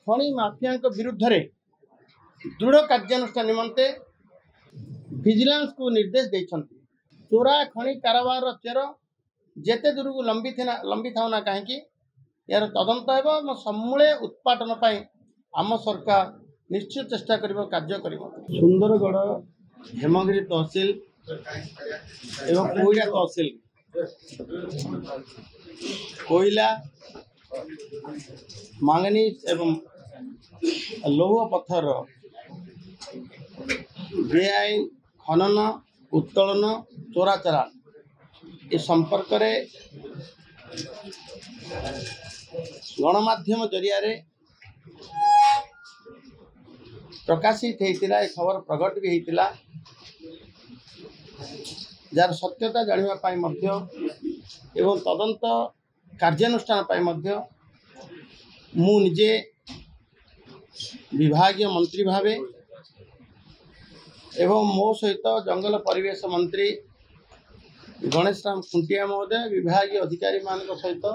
खनि माफिया विरुद्ध रे दृढ़ कार्यानुष्ठान निमंते विजिलेंस को निर्देश देइछन्ति। चोरा खनि कारोबार चेर जेते दूर को लंबी थाउ ना कहीं यार तदंत हो समूले उत्पादन पाई आम सरकार निश्चित चेष्टा करिबो कार्य करिबो। सुंदरगढ़ हेमगिरी तहसील एवं कोईला तहसील कोईला मांगनीज एवं लौह पत्थर बेआईन खनन उत्तोलन चोराचारा ए संपर्क रे गणमाध्यम जरिया रे प्रकाशित होता खबर प्रकट भी होता जार सत्यता जानापी एवं तदंत कार्यानुष्ठान मु निजे विभागीय मंत्री भावे एवं मो सहित जंगल परिवेश मंत्री गणेश राम खुंटिया महोदय विभागीय अधिकारी मान सहित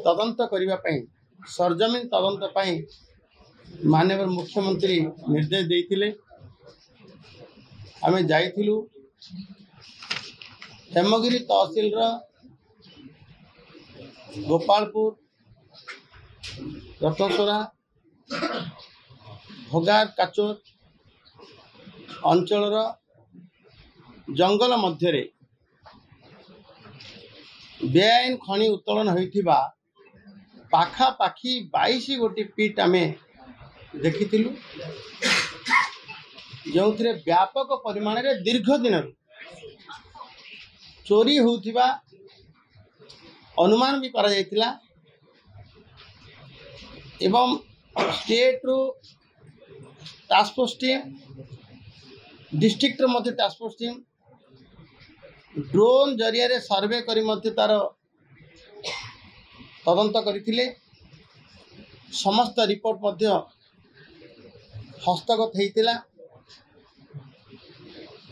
तदंत करने सरजमीन तदंत माननीय मुख्यमंत्री निर्देश देइथिले। आमे जाइथिलु हेमगिरी तहसील गोपालपुर रतनसोरा भोगार काचोर अंचल जंगल मध्य बेआईन खनि उत्तोलन होइथिबा पाखापाखि 22 गोटी पीट आमे देखिथिलु जो व्यापक परिमाण रे दीर्घ दिन चोरी होउथिबा अनुमान भी करा जायतिला एवं स्टेट रो टास्क फोर्स टीम डिस्ट्रिक्ट रो मध्य टास्क फोर्स टीम ड्रोन जरिया रे सर्वे करी मध्य तार तदंत करथिले। समस्त रिपोर्ट मध्य हस्तगत होइतिला।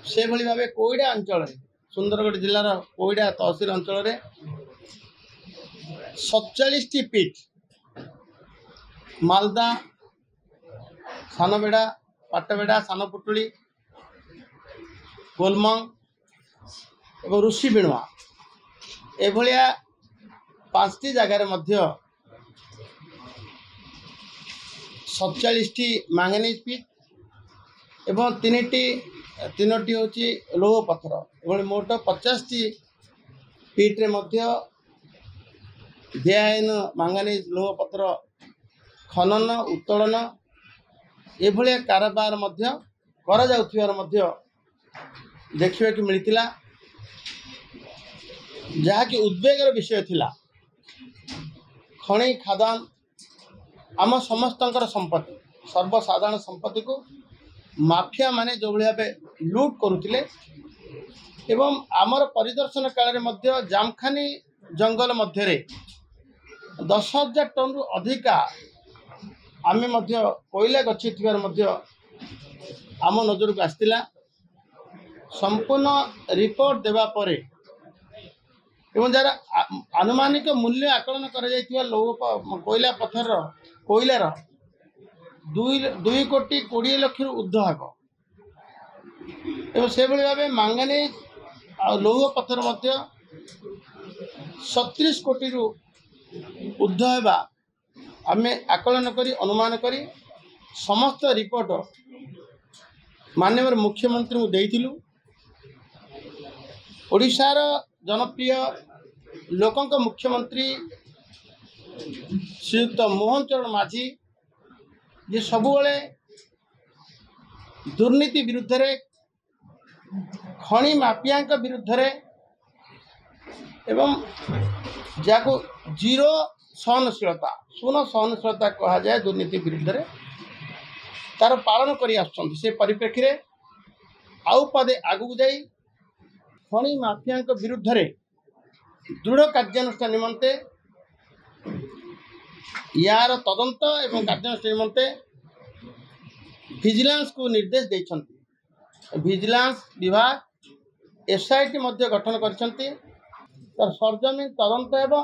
से भली भावे कोईडा अंचल सुंदरगढ़ जिलार कोईडा तहसील अंचल 47 पीट मालदा सानबेड़ा पाटबेड़ा सानपुटुली कोलमंग और ऋषि बिणवा एभलिया 5टी जगार मध्य 47 मैंगनीज पीट एवं 3टी होची लौह पत्थर एभली मोट 50टी पीट्रे मध्य बेआईन मैंगनीज लौह पत्थर खनन उत्तोलन एभलिया कारोबार मध्य करा जाउथिबार मध्य देखिबा कि मिलितिला जहाँकि उद्वेगर विषय थिला। खनि खादान आम समस्तंकर संपत्ति सर्वसाधारण संपत्ति को माफिया माने जो भाव लूट करुतिले एवं आमर परिदर्शन काल में जामखानी जंगल मध्य 10,000 टन रु अधिका आमे कोयला गछि थिबार आम नजर को आसला। संपूर्ण रिपोर्ट देवा परे एवं जार आनुमानिक मूल्य आकलन कर कोयला पत्थर कोयलार 2 कोटी 20 लाख ऊर्ध्व हे एवं से भाव मांगानीज आ लौह पत्थर 37 कोटी ऊर्ध्व हेबा आमे आकलन करी अनुमान करी समस्त रिपोर्ट माननीय मुख्यमंत्री को देइथिलु। ओडिशार जनप्रिय लोकंक मुख्यमंत्री श्रीयुक्त मोहन चरण माझी जे सबुबले दुर्नीति विरुद्ध रे खनि माफिया विरुद्ध रे एवं जाको जीरो सहनशीलता शून्य सहनशीलता कहा जाए दुर्नीति विरुद्ध रे तार पालन करी आसुछन्ति। से परिप्रेक्षी रे आउ पदे आगु जाई खनि माफिया विरुद्ध रे दृढ़ कार्यानुष्ठान निमंते यार तदंत एवं कार्यानुष्ठान निमंते विजिलेंस को निर्देश देइछन्ति। विजिलेंस विभाग एसआईटी मध्य गठन करछन्ति। तर सरजमीन तदंत हेबो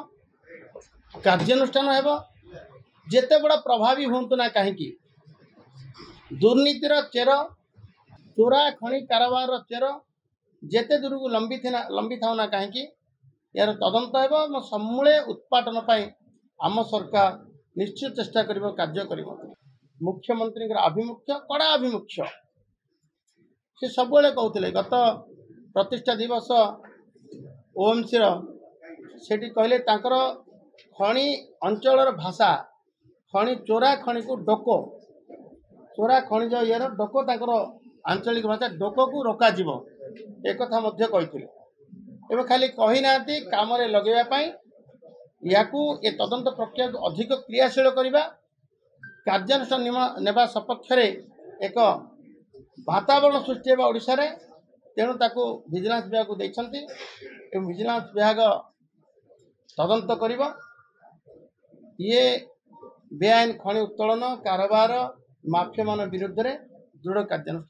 कार्यानुष्ठान हेबो ଯେତେ ବଡ଼ ପ୍ରଭାବୀ ହୁଅନ୍ତୁ ନା କାହିଁକି ଦୁର୍ନୀତିର ଚେର ଚୋରା ଖଣି କାରବାରର ଚେର ଯେତେ ଦୂରକୁ ଲମ୍ବି ଥାଉ ନା କାହିଁକି ଏହାର ତଦନ୍ତ ହେବ ଏବଂ ସମୂଳେ ଉତ୍ପାଟନ ପାଇଁ ଆମ ସରକାର ନିଶ୍ଚିତ ଚେଷ୍ଟା କରିବ କାର୍ଯ୍ୟ କରିବ। ମୁଖ୍ୟମନ୍ତ୍ରୀଙ୍କର ଆଭିମୁଖ୍ୟ କଡ଼ା ଆଭିମୁଖ୍ୟ ସେ ସବୁବେଳେ କହୁଥିଲେ ଗତ ପ୍ରତିଷ୍ଠା ଦିବସ ଓଏମସିର ସେଠି କହିଲେ ତାଙ୍କର ଖଣି ଅଞ୍ଚଳର ଭାଷା ଖଣି ଚୋରା ଖଣିକୁ ଡୋକ ଚୋରା ଖଣିଜ ଇଏର ଡୋକ ତାଙ୍କର ଆଞ୍ଚଳିକ ଭାଷା ଡୋକକୁ ରୋକାଯିବ ଏକଥା ମଧ୍ୟ କହିଥିଲେ। ଏବେ ଖାଲି କହିନାହାନ୍ତି କାମରେ ଲଗେଇବା ପାଇଁ ୟାକୁ ଏ ତଦନ୍ତ ପ୍ରକ୍ରିୟାକୁ ଅଧିକ କ୍ରିୟାଶୀଳ କରିବା କାର୍ଯ୍ୟାନୁଷ୍ଠାନ ନେବା ସପକ୍ଷରେ ଏକ ବାତାବରଣ ସୃଷ୍ଟି ହେବା ଓଡ଼ିଶାରେ ତେଣୁ ତାକୁ ଭିଜିଲାନ୍ସ ବିଭାଗକୁ ଦେଇଛନ୍ତି ଏବଂ ଭିଜିଲାନ୍ସ ବିଭାଗ ତଦନ୍ତ କରିବ। ଇଏ ବେଆଇନ ଖଣି ଉତ୍ତୋଳନ କାରବାର ମାଫିଆମାନ ବିରୁଦ୍ଧରେ ଦୃଢ଼ କାର୍ଯ୍ୟାନୁଷ୍ଠାନ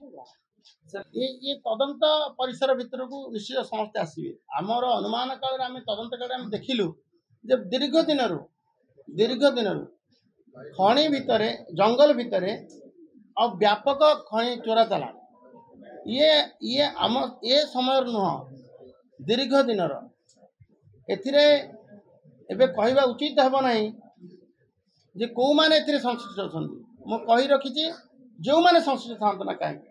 ଇଏ ତଦନ୍ତ ପରିସର ଭିତରକୁ ନିଶ୍ଚିତ ସମସ୍ତେ ଆସିବେ। ଆମର ଅନୁମାନ କାଳରେ ଆମେ ତଦନ୍ତ କାଳରେ ଆମେ ଦେଖିଲୁ ଯେ ଦୀର୍ଘ ଦିନରୁ ଖଣି ଭିତରେ ଜଙ୍ଗଲ ଭିତରେ ଆଉ ବ୍ୟାପକ ଖଣି ଚୋରା ଚାଲାଣ ଇଏ ଆମ ଏ ସମୟର ନୁହଁ ଦୀର୍ଘ ଦିନର। ଏଥିରେ ଏବେ କହିବା ଉଚିତ ହେବ ନାହିଁ ଯେ କେଉଁମାନେ ଏଥିରେ ସଂଶ୍ଳିଷ୍ଟ ଅଛନ୍ତି। ମୁଁ କହି ରଖିଛି ଯେଉଁମାନେ ସଂଶ୍ଳିଷ୍ଟ ଥାଆନ୍ତୁ ନା କାହିଁକି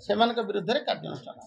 ସେମାନଙ୍କ ବିରୁଦ୍ଧରେ କାର୍ଯ୍ୟାନୁଷ୍ଠାନ।